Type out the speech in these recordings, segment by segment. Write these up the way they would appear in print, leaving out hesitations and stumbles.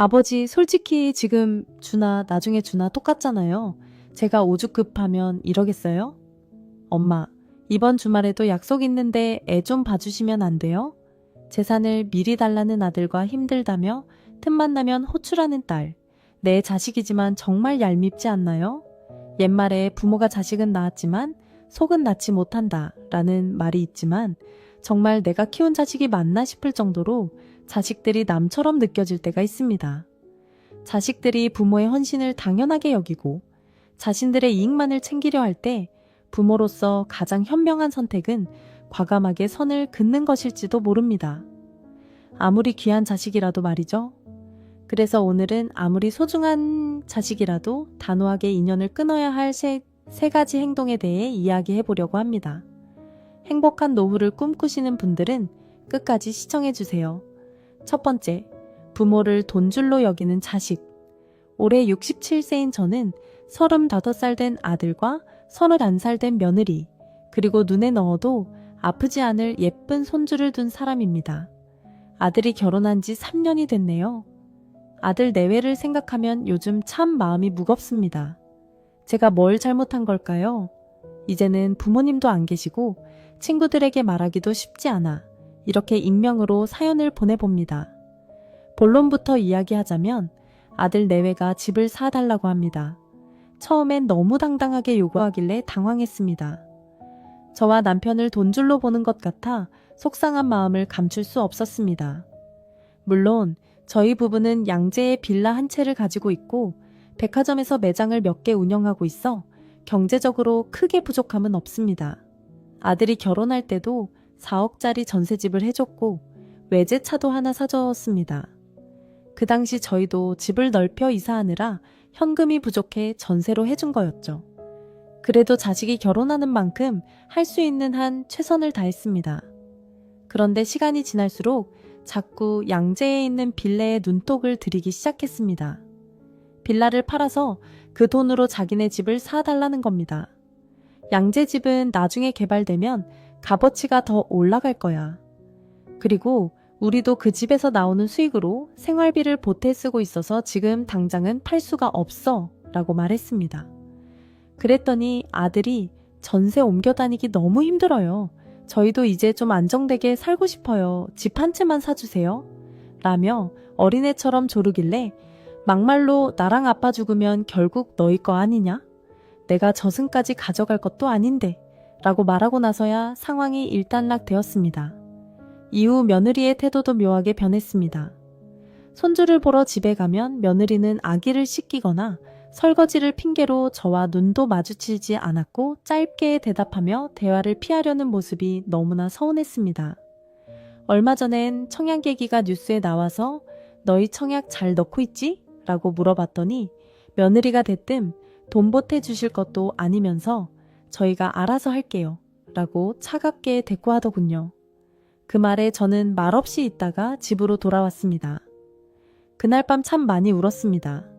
아버지, 솔직히 지금 주나 나중에 주나 똑같잖아요. 제가 오죽 급하면 이러겠어요? 엄마, 이번 주말에도 약속 있는데 애 좀 봐주시면 안 돼요? 재산을 미리 달라는 아들과 힘들다며 틈만 나면 호출하는 딸. 내 자식이지만 정말 얄밉지 않나요? 옛말에 부모가 자식은 낳았지만 속은 낳지 못한다 라는 말이 있지만 정말 내가 키운 자식이 맞나 싶을 정도로 자식들이 남처럼 느껴질 때가 있습니다. 자식들이 부모의 헌신을 당연하게 여기고 자신들의 이익만을 챙기려 할 때 부모로서 가장 현명한 선택은 과감하게 선을 긋는 것일지도 모릅니다. 아무리 귀한 자식이라도 말이죠. 그래서 오늘은 아무리 소중한 자식이라도 단호하게 인연을 끊어야 할 세 가지 행동에 대해 이야기해 보려고 합니다. 행복한 노후를 꿈꾸시는 분들은 끝까지 시청해 주세요. 첫 번째, 부모를 돈줄로 여기는 자식. 올해 67세인 저는 35살 된 아들과 31살 된 며느리, 그리고 눈에 넣어도 아프지 않을 예쁜 손주를 둔 사람입니다. 아들이 결혼한 지 3년이 됐네요. 아들 내외를 생각하면 요즘 참 마음이 무겁습니다. 제가 뭘 잘못한 걸까요? 이제는 부모님도 안 계시고 친구들에게 말하기도 쉽지 않아 이렇게 익명으로 사연을 보내봅니다. 본론부터 이야기하자면 아들 내외가 집을 사달라고 합니다. 처음엔 너무 당당하게 요구하길래 당황했습니다. 저와 남편을 돈줄로 보는 것 같아 속상한 마음을 감출 수 없었습니다. 물론 저희 부부는 양재에 빌라 한 채를 가지고 있고 백화점에서 매장을 몇 개 운영하고 있어 경제적으로 크게 부족함은 없습니다. 아들이 결혼할 때도 4억짜리 전세집을 해줬고 외제차도 하나 사줬습니다. 그 당시 저희도 집을 넓혀 이사하느라 현금이 부족해 전세로 해준 거였죠. 그래도 자식이 결혼하는 만큼 할 수 있는 한 최선을 다했습니다. 그런데 시간이 지날수록 자꾸 양재에 있는 빌라에 눈독을 들이기 시작했습니다. 빌라를 팔아서 그 돈으로 자기네 집을 사달라는 겁니다. 양재 집은 나중에 개발되면 값어치가 더 올라갈 거야. 그리고 우리도 그 집에서 나오는 수익으로 생활비를 보태 쓰고 있어서 지금 당장은 팔 수가 없어 라고 말했습니다. 그랬더니 아들이 전세 옮겨 다니기 너무 힘들어요. 저희도 이제 좀 안정되게 살고 싶어요. 집 한 채만 사주세요. 라며 어린애처럼 조르길래 막말로 나랑 아빠 죽으면 결국 너희 거 아니냐? 내가 저승까지 가져갈 것도 아닌데 라고 말하고 나서야 상황이 일단락 되었습니다. 이후 며느리의 태도도 묘하게 변했습니다. 손주를 보러 집에 가면 며느리는 아기를 씻기거나 설거지를 핑계로 저와 눈도 마주치지 않았고 짧게 대답하며 대화를 피하려는 모습이 너무나 서운했습니다. 얼마 전엔 청양계기가 뉴스에 나와서 너희 청약 잘 넣고 있지? 라고 물어봤더니 며느리가 대뜸 돈 보태 주실 것도 아니면서 저희가 알아서 할게요 라고 차갑게 대꾸하더군요. 그 말에 저는 말없이 있다가 집으로 돌아왔습니다. 그날 밤 참 많이 울었습니다.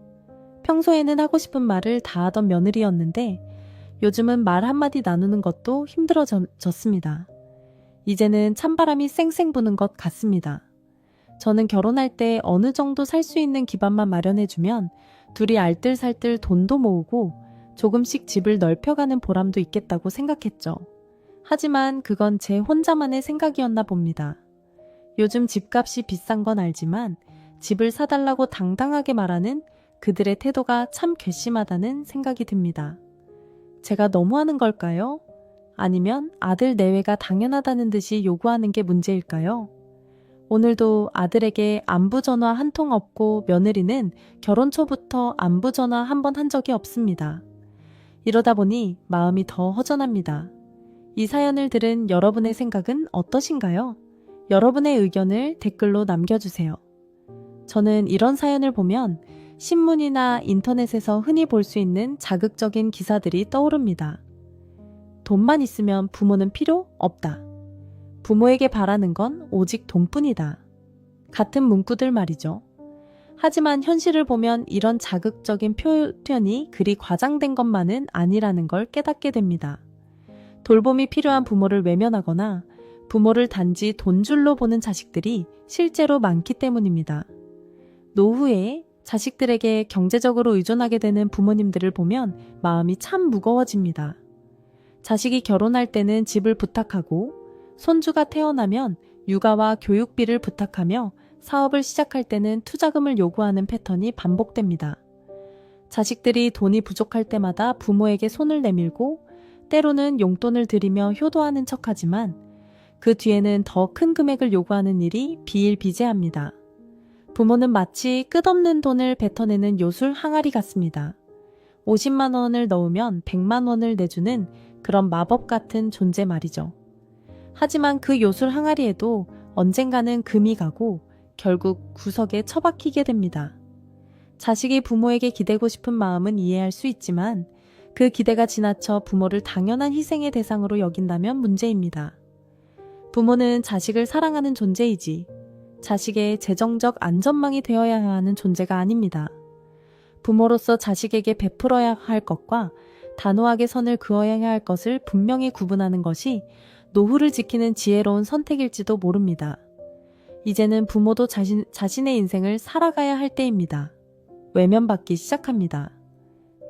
평소에는 하고 싶은 말을 다 하던 며느리였는데 요즘은 말 한마디 나누는 것도 힘들어졌습니다. 이제는 찬바람이 쌩쌩 부는 것 같습니다. 저는 결혼할 때 어느 정도 살 수 있는 기반만 마련해주면 둘이 알뜰살뜰 돈도 모으고 조금씩 집을 넓혀가는 보람도 있겠다고 생각했죠. 하지만 그건 제 혼자만의 생각이었나 봅니다. 요즘 집값이 비싼 건 알지만 집을 사달라고 당당하게 말하는 그들의 태도가 참 괘씸하다는 생각이 듭니다. 제가 너무하는 걸까요? 아니면 아들 내외가 당연하다는 듯이 요구하는 게 문제일까요? 오늘도 아들에게 안부 전화 한 통 없고 며느리는 결혼 초부터 안부 전화 한 번 한 적이 없습니다. 이러다 보니 마음이 더 허전합니다. 이 사연을 들은 여러분의 생각은 어떠신가요? 여러분의 의견을 댓글로 남겨주세요. 저는 이런 사연을 보면 신문이나 인터넷에서 흔히 볼 수 있는 자극적인 기사들이 떠오릅니다. 돈만 있으면 부모는 필요 없다. 부모에게 바라는 건 오직 돈뿐이다. 같은 문구들 말이죠. 하지만 현실을 보면 이런 자극적인 표현이 그리 과장된 것만은 아니라는 걸 깨닫게 됩니다. 돌봄이 필요한 부모를 외면하거나 부모를 단지 돈줄로 보는 자식들이 실제로 많기 때문입니다. 노후에 자식들에게 경제적으로 의존하게 되는 부모님들을 보면 마음이 참 무거워집니다. 자식이 결혼할 때는 집을 부탁하고 손주가 태어나면 육아와 교육비를 부탁하며 사업을 시작할 때는 투자금을 요구하는 패턴이 반복됩니다. 자식들이 돈이 부족할 때마다 부모에게 손을 내밀고 때로는 용돈을 드리며 효도하는 척하지만 그 뒤에는 더 큰 금액을 요구하는 일이 비일비재합니다. 부모는 마치 끝없는 돈을 뱉어내는 요술 항아리 같습니다. 50만 원을 넣으면 100만 원을 내주는 그런 마법 같은 존재 말이죠. 하지만 그 요술 항아리에도 언젠가는 금이 가고 결국 구석에 처박히게 됩니다. 자식이 부모에게 기대고 싶은 마음은 이해할 수 있지만 그 기대가 지나쳐 부모를 당연한 희생의 대상으로 여긴다면 문제입니다. 부모는 자식을 사랑하는 존재이지 자식의 재정적 안전망이 되어야 하는 존재가 아닙니다. 부모로서 자식에게 베풀어야 할 것과 단호하게 선을 그어야 할 것을 분명히 구분하는 것이 노후를 지키는 지혜로운 선택일지도 모릅니다. 이제는 부모도 자신의 인생을 살아가야 할 때입니다. 외면받기 시작합니다.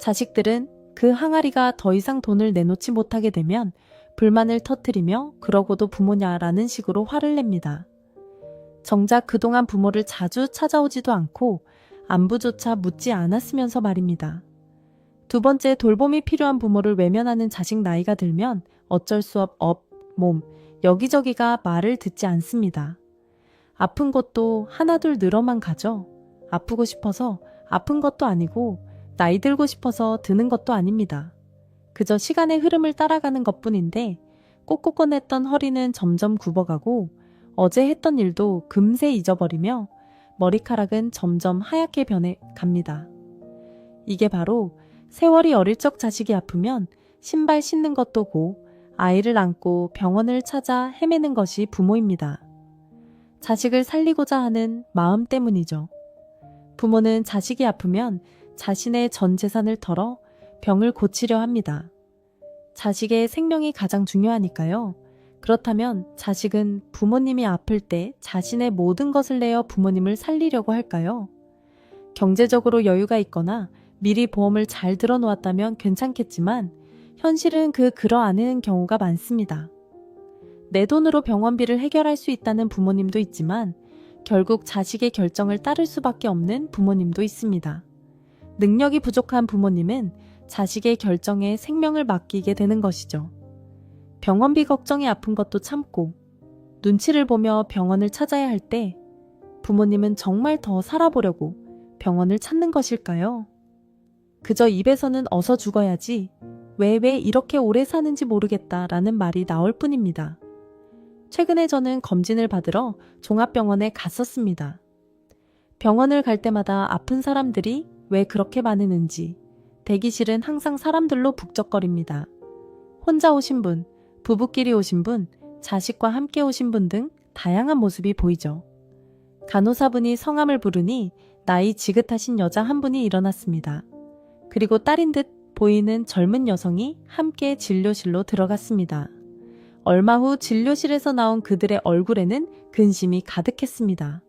자식들은 그 항아리가 더 이상 돈을 내놓지 못하게 되면 불만을 터뜨리며 그러고도 부모냐라는 식으로 화를 냅니다. 정작 그동안 부모를 자주 찾아오지도 않고 안부조차 묻지 않았으면서 말입니다. 두 번째, 돌봄이 필요한 부모를 외면하는 자식 나이가 들면 어쩔 수 몸, 여기저기가 말을 듣지 않습니다. 아픈 것도 하나둘 늘어만 가죠. 아프고 싶어서 아픈 것도 아니고 나이 들고 싶어서 드는 것도 아닙니다. 그저 시간의 흐름을 따라가는 것뿐인데 꼿꼿했던 허리는 점점 굽어가고 어제 했던 일도 금세 잊어버리며 머리카락은 점점 하얗게 변해갑니다. 이게 바로 세월이 어릴 적 자식이 아프면 신발 신는 것도 고 아이를 안고 병원을 찾아 헤매는 것이 부모입니다. 자식을 살리고자 하는 마음 때문이죠. 부모는 자식이 아프면 자신의 전 재산을 털어 병을 고치려 합니다. 자식의 생명이 가장 중요하니까요. 그렇다면 자식은 부모님이 아플 때 자신의 모든 것을 내어 부모님을 살리려고 할까요? 경제적으로 여유가 있거나 미리 보험을 잘 들어놓았다면 괜찮겠지만 현실은 그러하는 경우가 많습니다. 내 돈으로 병원비를 해결할 수 있다는 부모님도 있지만 결국 자식의 결정을 따를 수밖에 없는 부모님도 있습니다. 능력이 부족한 부모님은 자식의 결정에 생명을 맡기게 되는 것이죠. 병원비 걱정이 아픈 것도 참고 눈치를 보며 병원을 찾아야 할 때 부모님은 정말 더 살아보려고 병원을 찾는 것일까요? 그저 입에서는 어서 죽어야지 왜 이렇게 오래 사는지 모르겠다라는 말이 나올 뿐입니다. 최근에 저는 검진을 받으러 종합병원에 갔었습니다. 병원을 갈 때마다 아픈 사람들이 왜 그렇게 많은지 대기실은 항상 사람들로 북적거립니다. 혼자 오신 분, 부부끼리 오신 분, 자식과 함께 오신 분 등 다양한 모습이 보이죠. 간호사분이 성함을 부르니 나이 지긋하신 여자 한 분이 일어났습니다. 그리고 딸인 듯 보이는 젊은 여성이 함께 진료실로 들어갔습니다. 얼마 후 진료실에서 나온 그들의 얼굴에는 근심이 가득했습니다.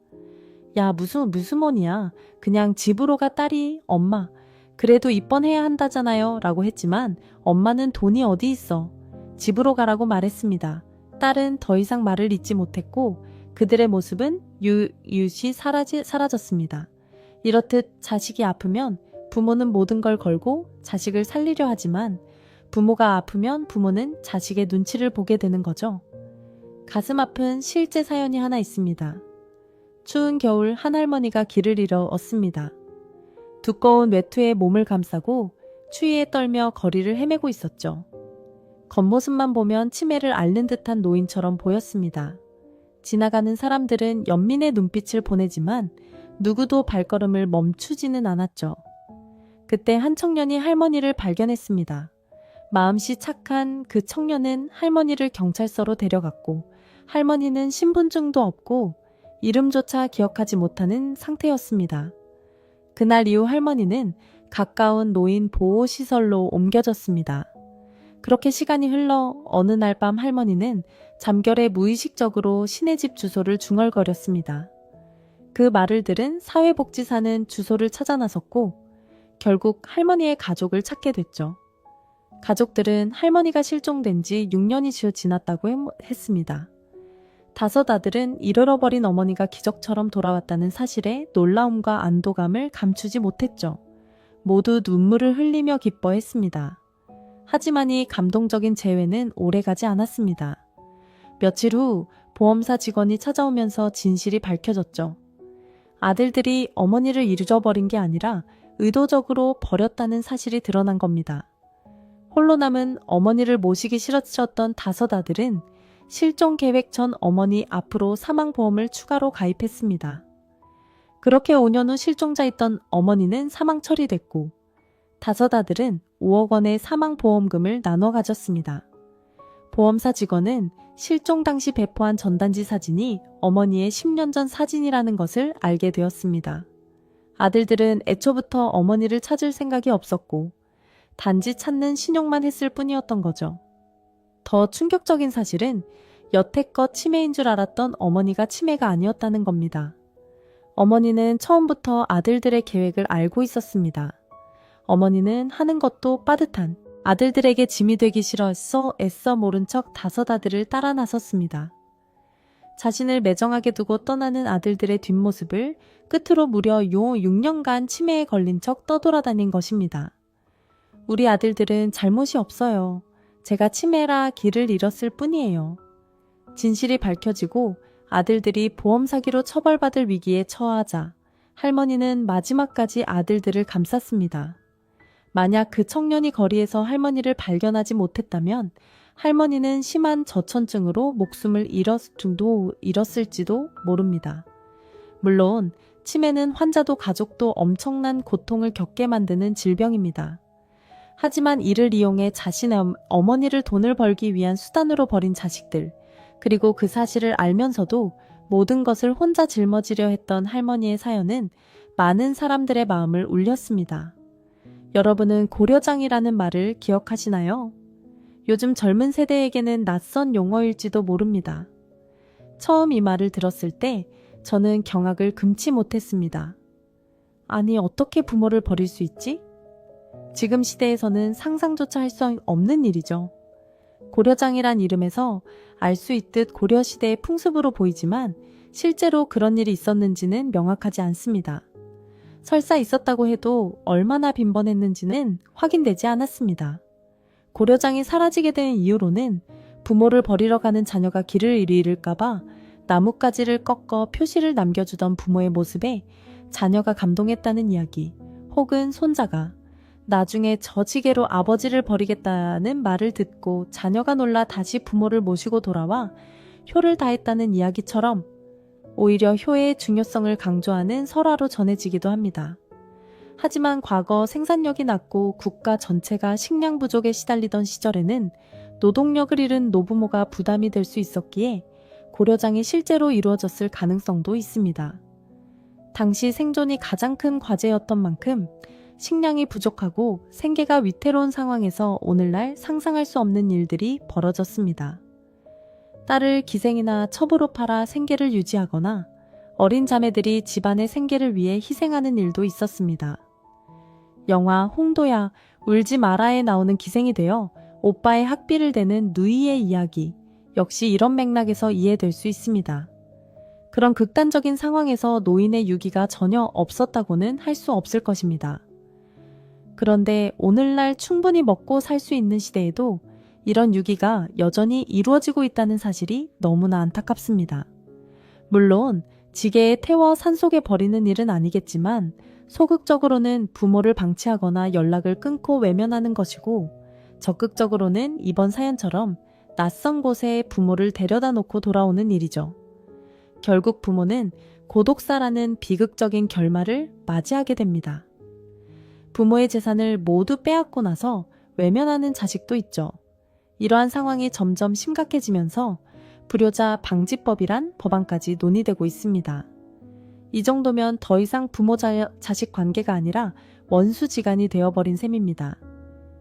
야, 무슨 뭐냐. 그냥 집으로 가 딸이. 엄마. 그래도 입원해야 한다잖아요. 라고 했지만 엄마는 돈이 어디 있어. 집으로 가라고 말했습니다. 딸은 더 이상 말을 잇지 못했고 그들의 모습은 유유시 사라졌습니다. 이렇듯 자식이 아프면 부모는 모든 걸 걸고 자식을 살리려 하지만 부모가 아프면 부모는 자식의 눈치를 보게 되는 거죠. 가슴 아픈 실제 사연이 하나 있습니다. 추운 겨울 한 할머니가 길을 잃었습니다. 두꺼운 외투에 몸을 감싸고 추위에 떨며 거리를 헤매고 있었죠. 겉모습만 보면 치매를 앓는 듯한 노인처럼 보였습니다. 지나가는 사람들은 연민의 눈빛을 보내지만 누구도 발걸음을 멈추지는 않았죠. 그때 한 청년이 할머니를 발견했습니다. 마음씨 착한 그 청년은 할머니를 경찰서로 데려갔고 할머니는 신분증도 없고 이름조차 기억하지 못하는 상태였습니다. 그날 이후 할머니는 가까운 노인 보호시설로 옮겨졌습니다. 그렇게 시간이 흘러 어느 날 밤 할머니는 잠결에 무의식적으로 신의 집 주소를 중얼거렸습니다. 그 말을 들은 사회복지사는 주소를 찾아 나섰고 결국 할머니의 가족을 찾게 됐죠. 가족들은 할머니가 실종된 지 6년이 지났다고 했습니다. 5 아들은 잃어버린 어머니가 기적처럼 돌아왔다는 사실에 놀라움과 안도감을 감추지 못했죠. 모두 눈물을 흘리며 기뻐했습니다. 하지만 이 감동적인 재회는 오래가지 않았습니다. 며칠 후 보험사 직원이 찾아오면서 진실이 밝혀졌죠. 아들들이 어머니를 잃어버린 게 아니라 의도적으로 버렸다는 사실이 드러난 겁니다. 홀로 남은 어머니를 모시기 싫었던 5 아들은 실종 계획 전 어머니 앞으로 사망보험을 추가로 가입했습니다. 그렇게 5년 후 실종자였던 어머니는 사망 처리됐고 5 아들은 5억 원의 사망보험금을 나눠 가졌습니다. 보험사 직원은 실종 당시 배포한 전단지 사진이 어머니의 10년 전 사진이라는 것을 알게 되었습니다. 아들들은 애초부터 어머니를 찾을 생각이 없었고 단지 찾는 신용만 했을 뿐이었던 거죠. 더 충격적인 사실은 여태껏 치매인 줄 알았던 어머니가 치매가 아니었다는 겁니다. 어머니는 처음부터 아들들의 계획을 알고 있었습니다. 어머니는 하는 것도 빠듯한 아들들에게 짐이 되기 싫어서 애써 모른 척 5 아들을 따라 나섰습니다. 자신을 매정하게 두고 떠나는 아들들의 뒷모습을 끝으로 무려 6년간 치매에 걸린 척 떠돌아다닌 것입니다. 우리 아들들은 잘못이 없어요. 제가 치매라 길을 잃었을 뿐이에요. 진실이 밝혀지고 아들들이 보험 사기로 처벌받을 위기에 처하자 할머니는 마지막까지 아들들을 감쌌습니다. 만약 그 청년이 거리에서 할머니를 발견하지 못했다면 할머니는 심한 저천증으로 목숨을 잃었을지도 모릅니다. 물론 치매는 환자도 가족도 엄청난 고통을 겪게 만드는 질병입니다. 하지만 이를 이용해 자신의 어머니를 돈을 벌기 위한 수단으로 버린 자식들, 그리고 그 사실을 알면서도 모든 것을 혼자 짊어지려 했던 할머니의 사연은 많은 사람들의 마음을 울렸습니다. 여러분은 고려장이라는 말을 기억하시나요? 요즘 젊은 세대에게는 낯선 용어일지도 모릅니다. 처음 이 말을 들었을 때 저는 경악을 금치 못했습니다. 아니, 어떻게 부모를 버릴 수 있지? 지금 시대에서는 상상조차 할 수 없는 일이죠. 고려장이란 이름에서 알 수 있듯 고려시대의 풍습으로 보이지만 실제로 그런 일이 있었는지는 명확하지 않습니다. 설사 있었다고 해도 얼마나 빈번했는지는 확인되지 않았습니다. 고려장이 사라지게 된 이유로는 부모를 버리러 가는 자녀가 길을 잃을까봐 나뭇가지를 꺾어 표시를 남겨주던 부모의 모습에 자녀가 감동했다는 이야기, 혹은 손자가 나중에 저 지게로 아버지를 버리겠다는 말을 듣고 자녀가 놀라 다시 부모를 모시고 돌아와 효를 다했다는 이야기처럼 오히려 효의 중요성을 강조하는 설화로 전해지기도 합니다. 하지만 과거 생산력이 낮고 국가 전체가 식량 부족에 시달리던 시절에는 노동력을 잃은 노부모가 부담이 될 수 있었기에 고려장이 실제로 이루어졌을 가능성도 있습니다. 당시 생존이 가장 큰 과제였던 만큼 식량이 부족하고 생계가 위태로운 상황에서 오늘날 상상할 수 없는 일들이 벌어졌습니다. 딸을 기생이나 첩으로 팔아 생계를 유지하거나 어린 자매들이 집안의 생계를 위해 희생하는 일도 있었습니다. 영화 홍도야 울지 마라에 나오는 기생이 되어 오빠의 학비를 대는 누이의 이야기 역시 이런 맥락에서 이해될 수 있습니다. 그런 극단적인 상황에서 노인의 유기가 전혀 없었다고는 할 수 없을 것입니다. 그런데 오늘날 충분히 먹고 살 수 있는 시대에도 이런 유기가 여전히 이루어지고 있다는 사실이 너무나 안타깝습니다. 물론 지게에 태워 산속에 버리는 일은 아니겠지만 소극적으로는 부모를 방치하거나 연락을 끊고 외면하는 것이고 적극적으로는 이번 사연처럼 낯선 곳에 부모를 데려다 놓고 돌아오는 일이죠. 결국 부모는 고독사라는 비극적인 결말을 맞이하게 됩니다. 부모의 재산을 모두 빼앗고 나서 외면하는 자식도 있죠. 이러한 상황이 점점 심각해지면서 불효자 방지법이란 법안까지 논의되고 있습니다. 이 정도면 더 이상 부모-자식 관계가 아니라 원수지간이 되어버린 셈입니다.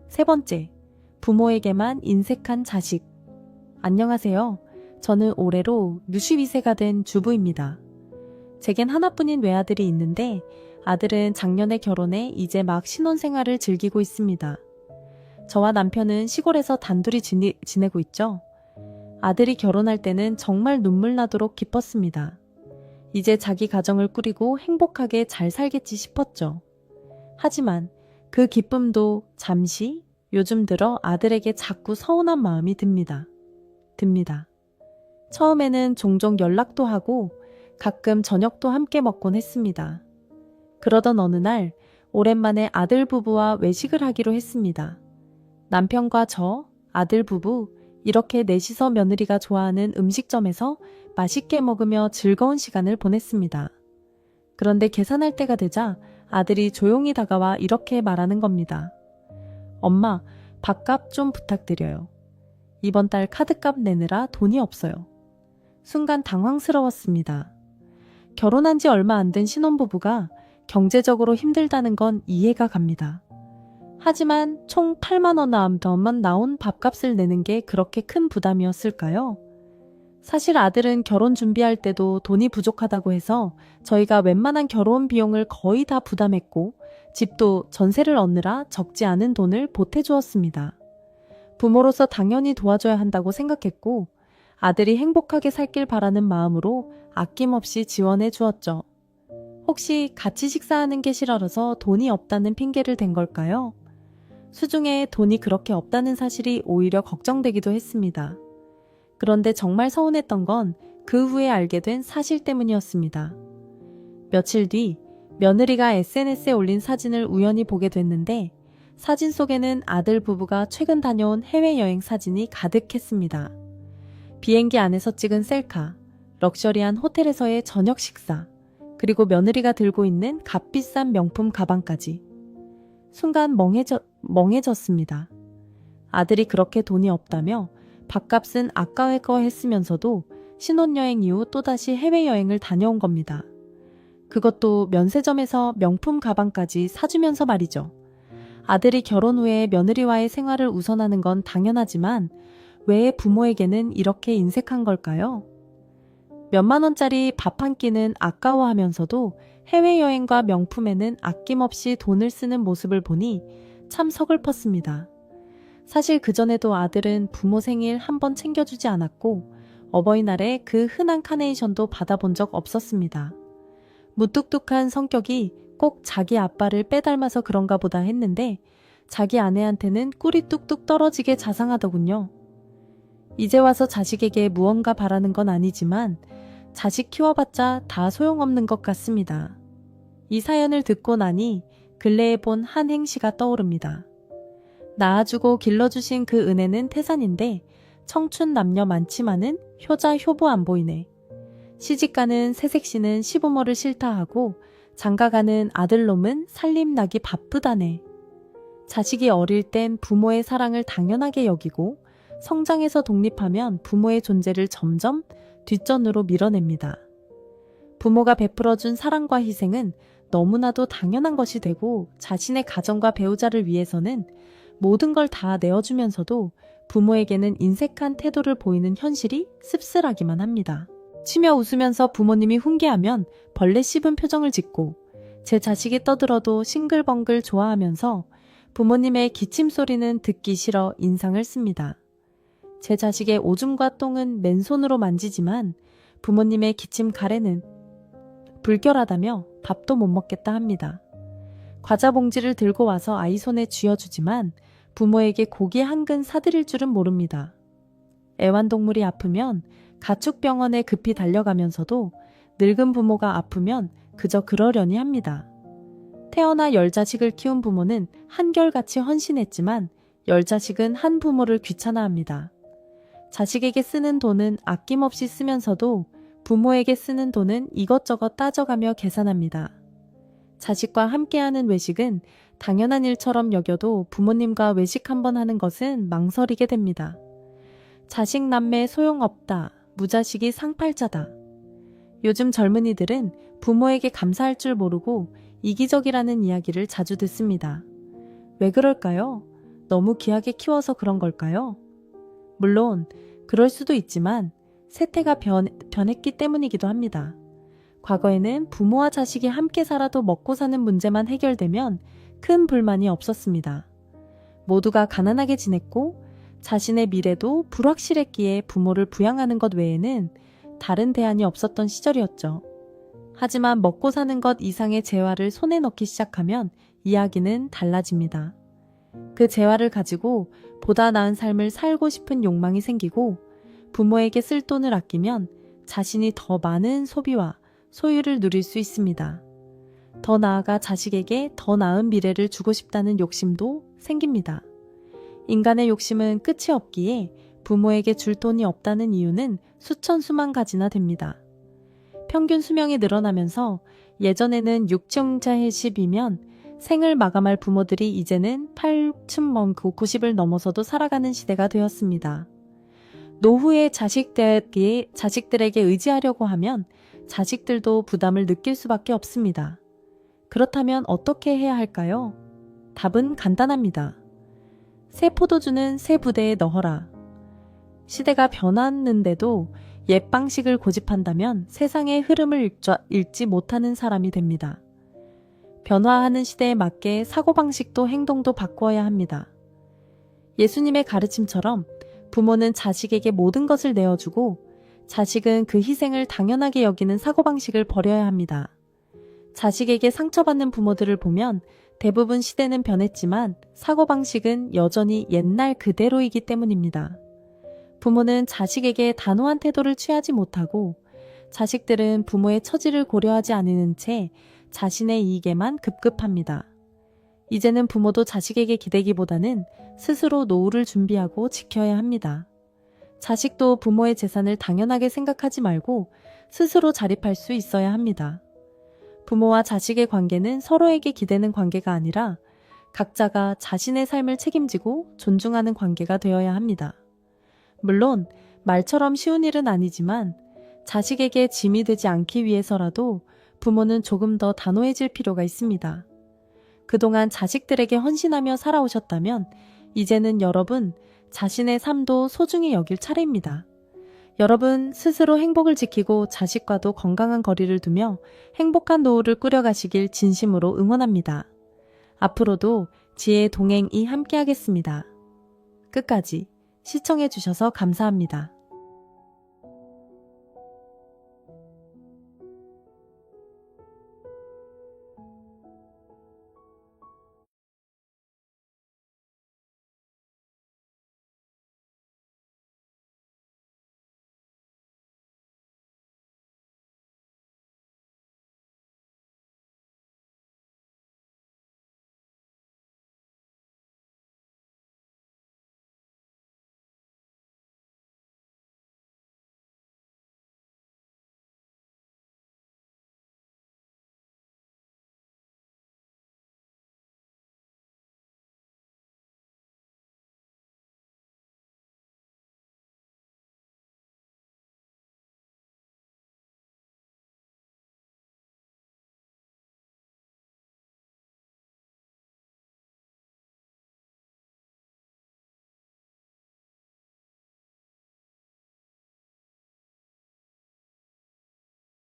3번째, 부모에게만 인색한 자식. 안녕하세요. 저는 올해로 62세가 된 주부입니다. 제겐 하나뿐인 외아들이 있는데 아들은 작년에 결혼해 이제 막 신혼생활을 즐기고 있습니다. 저와 남편은 시골에서 단둘이 지내고 있죠. 아들이 결혼할 때는 정말 눈물 나도록 기뻤습니다. 이제 자기 가정을 꾸리고 행복하게 잘 살겠지 싶었죠. 하지만 그 기쁨도 잠시 요즘 들어 아들에게 자꾸 서운한 마음이 듭니다. 처음에는 종종 연락도 하고 가끔 저녁도 함께 먹곤 했습니다. 그러던 어느 날 오랜만에 아들 부부와 외식을 하기로 했습니다. 남편과 저, 아들 부부 이렇게 넷이서 며느리가 좋아하는 음식점에서 맛있게 먹으며 즐거운 시간을 보냈습니다. 그런데 계산할 때가 되자 아들이 조용히 다가와 이렇게 말하는 겁니다. 엄마, 밥값 좀 부탁드려요. 이번 달 카드값 내느라 돈이 없어요. 순간 당황스러웠습니다. 결혼한 지 얼마 안 된 신혼부부가 경제적으로 힘들다는 건 이해가 갑니다. 하지만 총 8만 원 더만 나온 밥값을 내는 게 그렇게 큰 부담이었을까요? 사실 아들은 결혼 준비할 때도 돈이 부족하다고 해서 저희가 웬만한 결혼 비용을 거의 다 부담했고 집도 전세를 얻느라 적지 않은 돈을 보태주었습니다. 부모로서 당연히 도와줘야 한다고 생각했고 아들이 행복하게 살길 바라는 마음으로 아낌없이 지원해 주었죠. 혹시 같이 식사하는 게 싫어서 돈이 없다는 핑계를 댄 걸까요? 수중에 돈이 그렇게 없다는 사실이 오히려 걱정되기도 했습니다. 그런데 정말 서운했던 건 그 후에 알게 된 사실 때문이었습니다. 며칠 뒤 며느리가 SNS에 올린 사진을 우연히 보게 됐는데 사진 속에는 아들 부부가 최근 다녀온 해외여행 사진이 가득했습니다. 비행기 안에서 찍은 셀카, 럭셔리한 호텔에서의 저녁 식사, 그리고 며느리가 들고 있는 값비싼 명품 가방까지. 순간 멍해졌습니다. 아들이 그렇게 돈이 없다며 밥값은 아까워했으면서도 신혼여행 이후 또다시 해외여행을 다녀온 겁니다. 그것도 면세점에서 명품 가방까지 사주면서 말이죠. 아들이 결혼 후에 며느리와의 생활을 우선하는 건 당연하지만 왜 부모에게는 이렇게 인색한 걸까요? 몇만 원짜리 밥 한 끼는 아까워하면서도 해외여행과 명품에는 아낌없이 돈을 쓰는 모습을 보니 참 서글펐습니다. 사실 그전에도 아들은 부모 생일 한 번 챙겨주지 않았고 어버이날에 그 흔한 카네이션도 받아본 적 없었습니다. 무뚝뚝한 성격이 꼭 자기 아빠를 빼닮아서 그런가 보다 했는데 자기 아내한테는 꿀이 뚝뚝 떨어지게 자상하더군요. 이제 와서 자식에게 무언가 바라는 건 아니지만 자식 키워봤자 다 소용없는 것 같습니다. 이 사연을 듣고 나니 근래에 본 한 행시가 떠오릅니다. 낳아주고 길러주신 그 은혜는 태산인데 청춘 남녀 많지만은 효자 효부 안 보이네. 시집가는 새색시는 시부모를 싫다하고 장가가는 아들놈은 살림나기 바쁘다네. 자식이 어릴 땐 부모의 사랑을 당연하게 여기고 성장해서 독립하면 부모의 존재를 점점 뒷전으로 밀어냅니다. 부모가 베풀어준 사랑과 희생은 너무나도 당연한 것이 되고 자신의 가정과 배우자를 위해서는 모든 걸 다 내어주면서도 부모에게는 인색한 태도를 보이는 현실이 씁쓸하기만 합니다. 치며 웃으면서 부모님이 훈계하면 벌레 씹은 표정을 짓고 제 자식이 떠들어도 싱글벙글 좋아하면서 부모님의 기침 소리는 듣기 싫어 인상을 씁니다. 제 자식의 오줌과 똥은 맨손으로 만지지만 부모님의 기침 가래는 불결하다며 밥도 못 먹겠다 합니다. 과자 봉지를 들고 와서 아이 손에 쥐어주지만 부모에게 고기 한 근 사드릴 줄은 모릅니다. 애완동물이 아프면 가축병원에 급히 달려가면서도 늙은 부모가 아프면 그저 그러려니 합니다. 태어나 10자식을 키운 부모는 한결같이 헌신했지만 10자식은 한 부모를 귀찮아합니다. 자식에게 쓰는 돈은 아낌없이 쓰면서도 부모에게 쓰는 돈은 이것저것 따져가며 계산합니다. 자식과 함께하는 외식은 당연한 일처럼 여겨도 부모님과 외식 한번 하는 것은 망설이게 됩니다. 자식 남매 소용없다. 무자식이 상팔자다. 요즘 젊은이들은 부모에게 감사할 줄 모르고 이기적이라는 이야기를 자주 듣습니다. 왜 그럴까요? 너무 귀하게 키워서 그런 걸까요? 물론 그럴 수도 있지만 세태가 변했기 때문이기도 합니다. 과거에는 부모와 자식이 함께 살아도 먹고 사는 문제만 해결되면 큰 불만이 없었습니다. 모두가 가난하게 지냈고 자신의 미래도 불확실했기에 부모를 부양하는 것 외에는 다른 대안이 없었던 시절이었죠. 하지만 먹고 사는 것 이상의 재화를 손에 넣기 시작하면 이야기는 달라집니다. 그 재화를 가지고 보다 나은 삶을 살고 싶은 욕망이 생기고 부모에게 쓸 돈을 아끼면 자신이 더 많은 소비와 소유를 누릴 수 있습니다. 더 나아가 자식에게 더 나은 미래를 주고 싶다는 욕심도 생깁니다. 인간의 욕심은 끝이 없기에 부모에게 줄 돈이 없다는 이유는 수천 수만 가지나 됩니다. 평균 수명이 늘어나면서 예전에는 60이면 생을 마감할 부모들이 이제는 90을 넘어서도 살아가는 시대가 되었습니다. 노후에 자식들에게 의지하려고 하면 자식들도 부담을 느낄 수밖에 없습니다. 그렇다면 어떻게 해야 할까요? 답은 간단합니다. 새 포도주는 새 부대에 넣어라. 시대가 변했는데도 옛 방식을 고집한다면 세상의 흐름을 읽지 못하는 사람이 됩니다. 변화하는 시대에 맞게 사고방식도 행동도 바꾸어야 합니다. 예수님의 가르침처럼 부모는 자식에게 모든 것을 내어주고 자식은 그 희생을 당연하게 여기는 사고방식을 버려야 합니다. 자식에게 상처받는 부모들을 보면 대부분 시대는 변했지만 사고방식은 여전히 옛날 그대로이기 때문입니다. 부모는 자식에게 단호한 태도를 취하지 못하고 자식들은 부모의 처지를 고려하지 않는 채 자신의 이익에만 급급합니다. 이제는 부모도 자식에게 기대기보다는 스스로 노후를 준비하고 지켜야 합니다. 자식도 부모의 재산을 당연하게 생각하지 말고 스스로 자립할 수 있어야 합니다. 부모와 자식의 관계는 서로에게 기대는 관계가 아니라 각자가 자신의 삶을 책임지고 존중하는 관계가 되어야 합니다. 물론 말처럼 쉬운 일은 아니지만 자식에게 짐이 되지 않기 위해서라도 부모는 조금 더 단호해질 필요가 있습니다. 그동안 자식들에게 헌신하며 살아오셨다면 이제는 여러분 자신의 삶도 소중히 여길 차례입니다. 여러분 스스로 행복을 지키고 자식과도 건강한 거리를 두며 행복한 노후를 꾸려가시길 진심으로 응원합니다. 앞으로도 지혜의 동행이 함께하겠습니다. 끝까지 시청해주셔서 감사합니다.